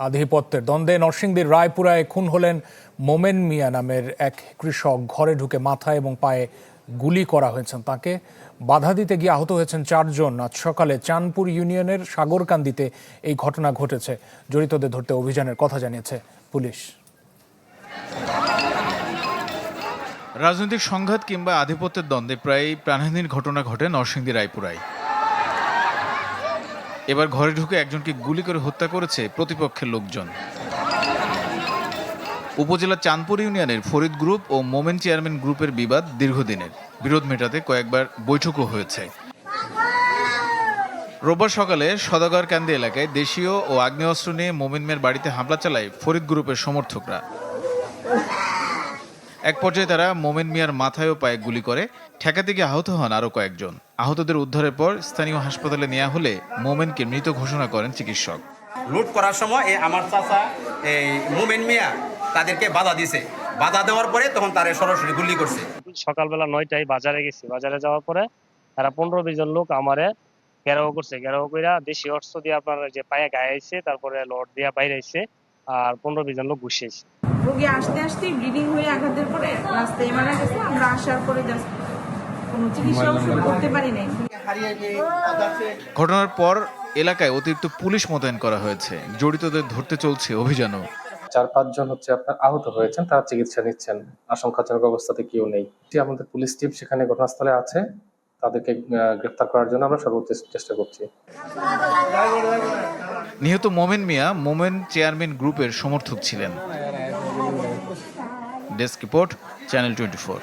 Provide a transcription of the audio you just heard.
আধিপত্যের দ্বন্দ্বে নরসিংদীর রায়পুরায় খুন হলেন মোমেন মিয়া নামের এক কৃষক। ঘরে ঢুকে মাথা এবং পায়ে গুলি করা হয়েছে তাকে। বাধা দিতে গিয়ে আহত হয়েছেন 4 জন। আজ সকালে চাঁদপুর ইউনিয়নের সাগরকান্দিতে এই ঘটনা ঘটেছে। জড়িতদের ধরতে অভিযানের কথা জানিয়েছে পুলিশ। রাজনৈতিক সংঘাত কিংবা আধিপত্যের দ্বন্দ্বে প্রায় প্রাণহানির ঘটনা ঘটে নরসিংদী রায়পুরায়। এবার ঘরে ঢুকে একজনকে গুলি করে হত্যা করেছে প্রতিপক্ষের লোকজন। উপজেলার চাঁদপুর ইউনিয়নের ফরিদ গ্রুপ ও মোমেন চেয়ারম্যান গ্রুপের বিবাদ দীর্ঘদিনের। বিরোধ মেটাতে কয়েকবার বৈঠকও হয়েছে। রোববার সকালে সদাগরকান্দি এলাকায় দেশীয় ও আগ্নেয়াস্ত্র নিয়ে মোমেন মিয়ার বাড়িতে হামলা চালায় ফরিদ গ্রুপের সমর্থকরা। এক পর্যায়ে তারা মোমেন মিয়ার মাথায় ও পায়ে গুলি করে। ঠেকাতে গিয়ে আহত হন আরও কয়েকজন। আহতদের উদ্ধারের পর স্থানীয় হাসপাতালে নেওয়া হলে মোমেনকে মৃত ঘোষণা করেন চিকিৎসক। লুট করার সময় আমার চাচা মোমেন মিয়া তাদেরকে বাধা দিয়েছে। বাধা দেওয়ার পরে তখন তারা সরাসরি গুলি করছে। সকালবেলা 9টায় বাজারে গেছি। বাজারে যাওয়ার পরে তারা 15-20 জন লোক আমারে ঘেরাও করছে। ঘেরাও কইরা দেশি অস্ত্র দিয়ে আপনার যে পায়ে গায়ে আইছে, তারপরে লট দিয়া বাইরে আইছে, আর 15-20 জন লোক ঘুষিয়েছে। রোগী আসতে আসতে ব্লিডিং হয়ে আঘাতের পরে রাস্তায় মারা গেছে। আমরা আসার পরে জাস্ট কোনো চিকিৎসা শুরু করতে পারি নাই। ঘটনার পর এলাকায় অতিরিক্ত পুলিশ মোতায়েন করা হয়েছে। জড়িতদের ধরতে চলছে অভিযানও। 4-5 জন আপনার আহত হয়েছেন, তারা চিকিৎসা নিচ্ছেন। আশঙ্কাজনক অবস্থাতে কেউ নেই। আমাদের পুলিশ টিম সেখানে ঘটনাস্থলে আছে। তাদেরকে গ্রেফতার করার জন্য আমরা সর্বোচ্চ চেষ্টা করছি। নিহত মোমেন মিয়া মোমেন চেয়ারম্যান গ্রুপের সমর্থক ছিলেন। Desk report, channel 24।